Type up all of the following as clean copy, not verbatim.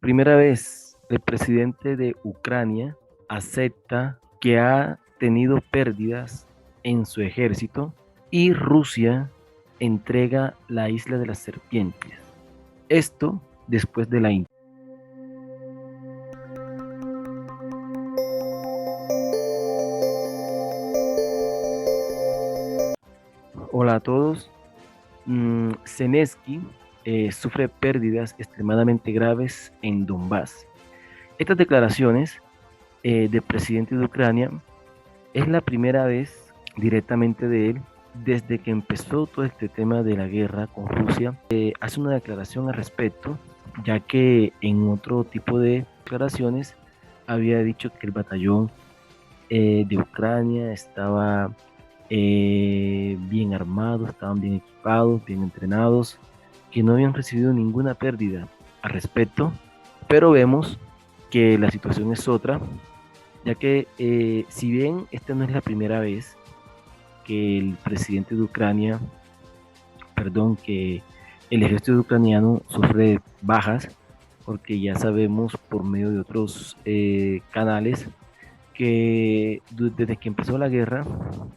primera vez, el presidente de Ucrania acepta que ha tenido pérdidas en su ejército y Rusia entrega la isla de las serpientes. Esto después de la. Hola a todos. Zelensky sufre pérdidas extremadamente graves en Donbass. Estas declaraciones del presidente de Ucrania es la primera vez directamente de él desde que empezó todo este tema de la guerra con Rusia. Hace una declaración al respecto, ya que en otro tipo de declaraciones había dicho que el batallón de Ucrania estaba bien armados, estaban bien equipados, bien entrenados, que no habían recibido ninguna pérdida al respecto, pero vemos que la situación es otra, ya que si bien esta no es la primera vez que el presidente de Ucrania, que el ejército ucraniano sufre bajas, porque ya sabemos por medio de otros canales que desde que empezó la guerra,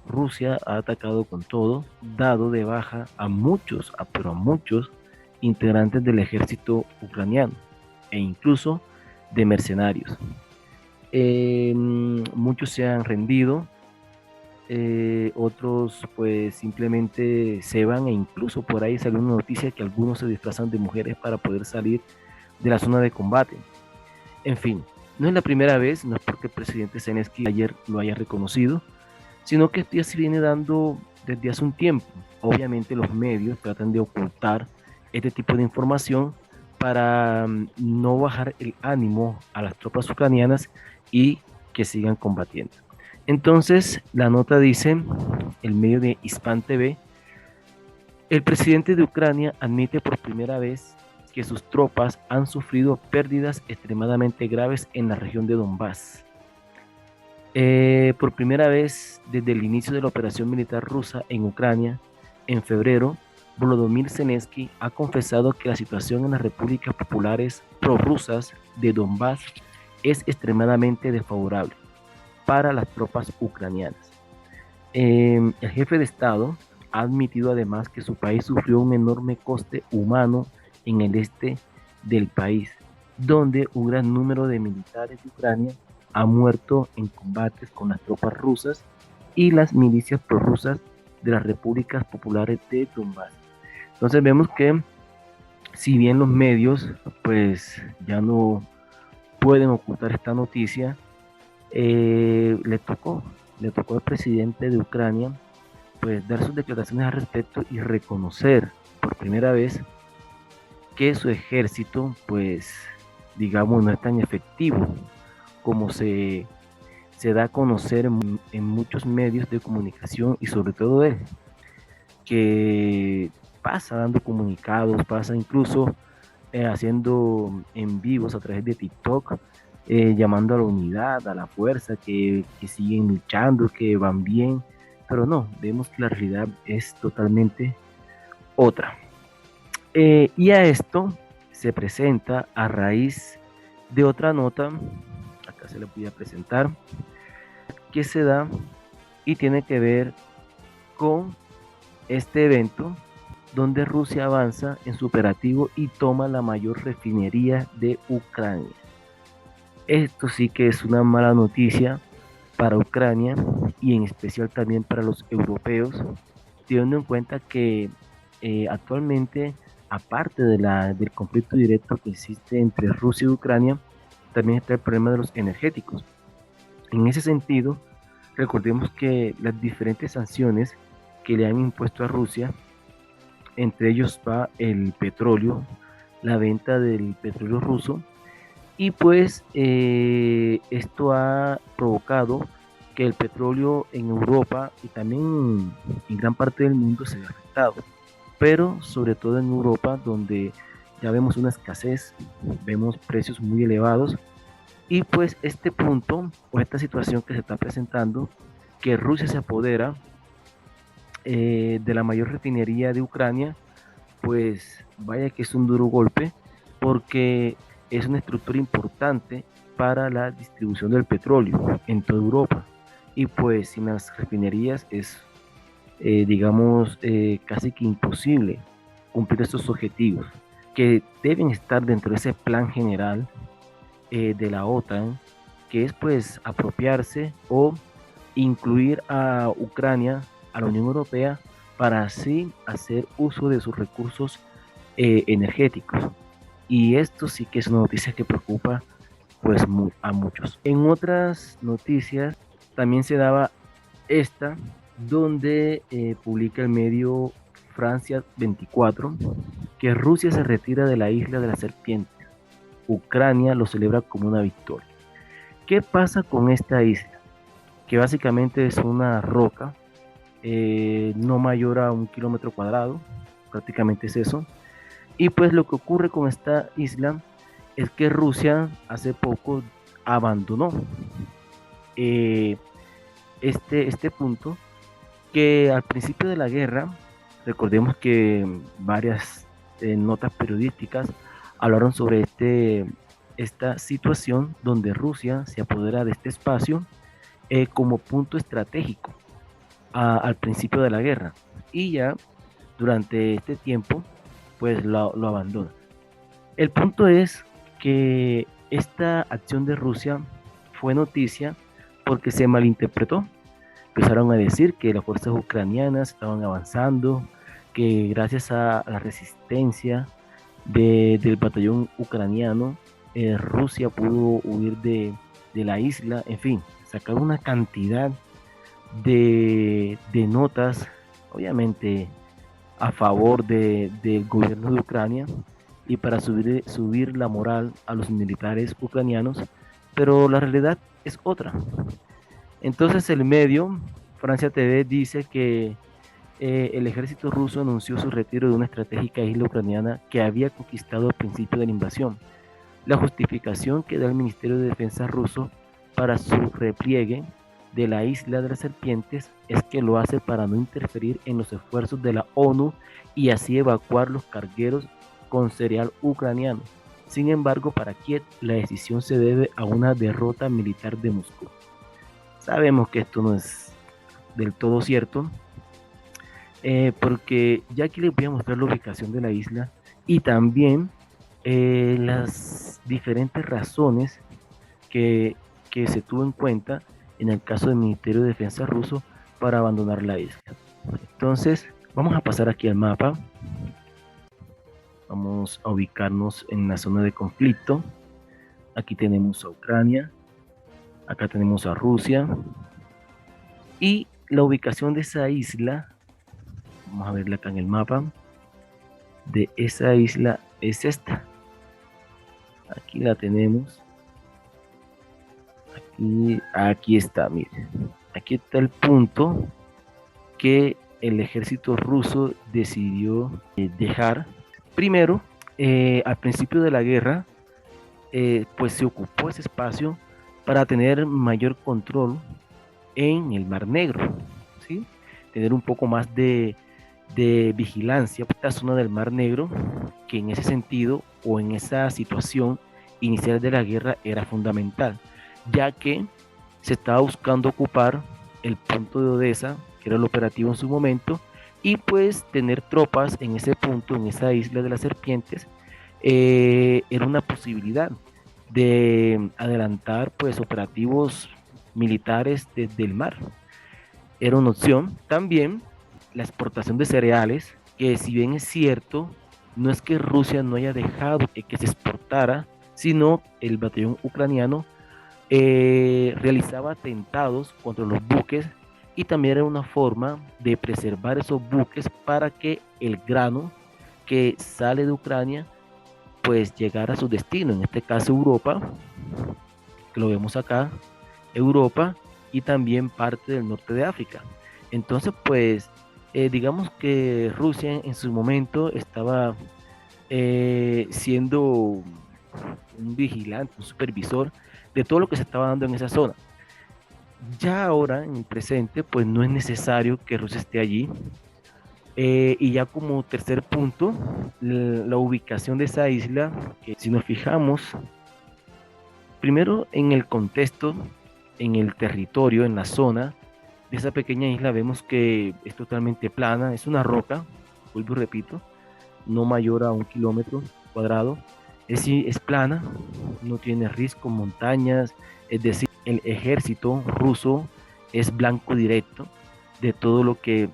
Rusia ha atacado con todo, dado de baja a muchos, pero a muchos integrantes del ejército ucraniano e incluso de mercenarios. Muchos se han rendido, otros pues simplemente se van, e incluso por ahí salió una noticia que algunos se disfrazan de mujeres para poder salir de la zona de combate. En fin, no es la primera vez, no es porque el presidente Zelensky ayer lo haya reconocido, sino que esto ya se viene dando desde hace un tiempo. Obviamente los medios tratan de ocultar este tipo de información para no bajar el ánimo a las tropas ucranianas y que sigan combatiendo. Entonces, la nota dice, el medio de Hispan TV, el presidente de Ucrania admite por primera vez que sus tropas han sufrido pérdidas extremadamente graves en la región de Donbass. Por primera vez desde el inicio de la operación militar rusa en Ucrania, en febrero, Volodymyr Zelensky ha confesado que la situación en las repúblicas populares prorrusas de Donbass es extremadamente desfavorable para las tropas ucranianas. El jefe de Estado ha admitido además que su país sufrió un enorme coste humano en el este del país, donde un gran número de militares de Ucrania ha muerto en combates con las tropas rusas y las milicias prorrusas de las repúblicas populares de Donbass. Entonces vemos que si bien los medios pues ya no pueden ocultar esta noticia, le tocó al presidente de Ucrania pues dar sus declaraciones al respecto y reconocer por primera vez que su ejército pues digamos no es tan efectivo como se da a conocer en muchos medios de comunicación, y sobre todo él, que pasa dando comunicados, pasa incluso haciendo en vivos a través de TikTok, llamando a la unidad, a la fuerza, que siguen luchando, que van bien, pero no, vemos que la realidad es totalmente otra. Y a esto se presenta a raíz de otra nota, acá se le voy a presentar, que se da y tiene que ver con este evento donde Rusia avanza en su operativo y toma la mayor refinería de Ucrania. Esto sí que es una mala noticia para Ucrania y en especial también para los europeos, teniendo en cuenta que actualmente, aparte del conflicto directo que existe entre Rusia y Ucrania, también está el problema de los energéticos. En ese sentido, recordemos que las diferentes sanciones que le han impuesto a Rusia, entre ellos va el petróleo, la venta del petróleo ruso, y pues esto ha provocado que el petróleo en Europa y también en gran parte del mundo se vea afectado, pero sobre todo en Europa, donde ya vemos una escasez, vemos precios muy elevados. Y pues este punto o esta situación que se está presentando, que Rusia se apodera de la mayor refinería de Ucrania, pues vaya que es un duro golpe, porque es una estructura importante para la distribución del petróleo en toda Europa. Y pues sin las refinerías es, digamos, casi que imposible cumplir estos objetivos, que deben estar dentro de ese plan general de la OTAN, que es pues apropiarse o incluir a Ucrania, a la Unión Europea, para así hacer uso de sus recursos energéticos. Y esto sí que es una noticia que preocupa pues a muchos. En otras noticias también se daba esta, donde publica el medio Francia 24, que Rusia se retira de la isla de la serpiente. Ucrania lo celebra como una victoria. ¿Qué pasa con esta isla? Que básicamente es una roca no mayor a 1 kilómetro cuadrado, prácticamente es eso. Y pues lo que ocurre con esta isla es que Rusia hace poco abandonó eh, este punto, que al principio de la guerra, recordemos que varias notas periodísticas hablaron sobre esta situación donde Rusia se apodera de este espacio como punto estratégico al principio de la guerra, y ya durante este tiempo pues lo abandona. El punto es que esta acción de Rusia fue noticia porque se malinterpretó. Empezaron a decir que las fuerzas ucranianas estaban avanzando, que gracias a la resistencia del batallón ucraniano, Rusia pudo huir de la isla. En fin, sacaron una cantidad de notas, obviamente a favor del gobierno de Ucrania y para subir la moral a los militares ucranianos, pero la realidad es otra. Entonces el medio, Francia TV, dice que el ejército ruso anunció su retiro de una estratégica isla ucraniana que había conquistado al principio de la invasión. La justificación que da el Ministerio de Defensa ruso para su repliegue de la isla de las serpientes es que lo hace para no interferir en los esfuerzos de la ONU y así evacuar los cargueros con cereal ucraniano. Sin embargo, para Kiev la decisión se debe a una derrota militar de Moscú. Sabemos que esto no es del todo cierto, porque ya aquí les voy a mostrar la ubicación de la isla y también las diferentes razones que se tuvo en cuenta en el caso del Ministerio de Defensa ruso para abandonar la isla. Entonces, vamos a pasar aquí al mapa. Vamos a ubicarnos en la zona de conflicto. Aquí tenemos a Ucrania, acá tenemos a Rusia, y la ubicación de esa isla, vamos a verla acá en el mapa, de esa isla es esta. Aquí la tenemos. Aquí está, miren. Aquí está el punto que el ejército ruso decidió dejar. Primero, al principio de la guerra, pues se ocupó ese espacio para tener mayor control en el Mar Negro, ¿sí? Tener un poco más de vigilancia por esta zona del Mar Negro, que en ese sentido o en esa situación inicial de la guerra era fundamental, ya que se estaba buscando ocupar el punto de Odessa, que era el operativo en su momento, y pues tener tropas en ese punto, en esa isla de las serpientes, era una posibilidad de adelantar pues operativos militares desde el mar. Era una opción. También la exportación de cereales, que si bien es cierto, no es que Rusia no haya dejado que se exportara, sino el batallón ucraniano realizaba atentados contra los buques, y también era una forma de preservar esos buques para que el grano que sale de Ucrania pues llegara a su destino, en este caso Europa, que lo vemos acá, Europa y también parte del norte de África. Entonces pues digamos que Rusia en su momento estaba siendo un vigilante, un supervisor de todo lo que se estaba dando en esa zona. Ya ahora, en el presente, pues no es necesario que Rusia esté allí, Y ya como tercer punto, la ubicación de esa isla, que si nos fijamos, primero en el contexto, en el territorio, en la zona de esa pequeña isla, vemos que es totalmente plana, es una roca, vuelvo y repito, no mayor a 1 kilómetro cuadrado, es plana, no tiene risco, montañas, es decir, el ejército ruso es blanco directo de todo lo que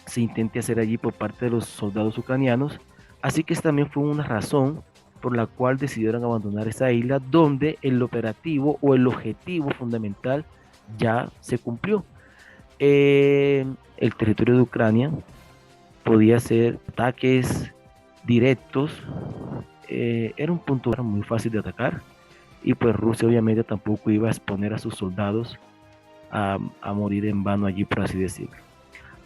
se intente hacer allí por parte de los soldados ucranianos. Así que también fue una razón por la cual decidieron abandonar esa isla donde el operativo o el objetivo fundamental ya se cumplió. El territorio de Ucrania podía hacer ataques directos, era un punto muy fácil de atacar y pues Rusia obviamente tampoco iba a exponer a sus soldados a morir en vano allí, por así decirlo.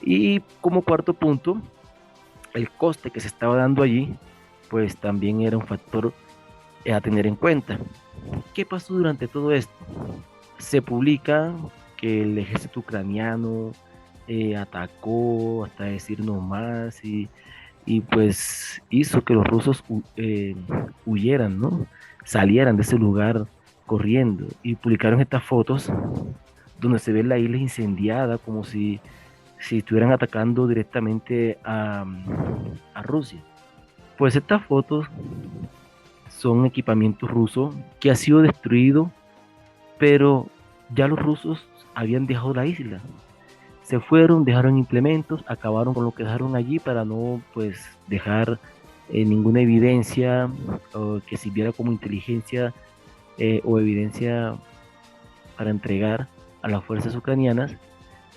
Y como cuarto punto, el coste que se estaba dando allí, pues también era un factor a tener en cuenta. ¿Qué pasó durante todo esto? Se publica que el ejército ucraniano atacó hasta decir no más y pues hizo que los rusos huyeran, ¿no? Salieran de ese lugar corriendo y publicaron estas fotos donde se ve la isla incendiada como si estuvieran atacando directamente a Rusia. Pues estas fotos son equipamiento ruso que ha sido destruido, pero ya los rusos habían dejado la isla. Se fueron, dejaron implementos, acabaron con lo que dejaron allí para no pues dejar ninguna evidencia que sirviera como inteligencia o evidencia para entregar a las fuerzas ucranianas.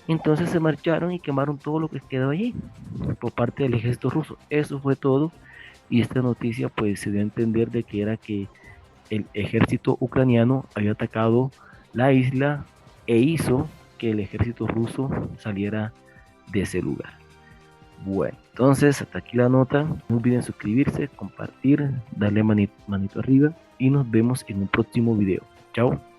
Entonces se marcharon y quemaron todo lo que quedó allí por parte del ejército ruso. Eso fue todo. Y esta noticia pues se dio a entender de que era que el ejército ucraniano había atacado la isla e hizo que el ejército ruso saliera de ese lugar. Bueno, entonces hasta aquí la nota. No olviden suscribirse, compartir, darle manito arriba y nos vemos en un próximo video. Chao.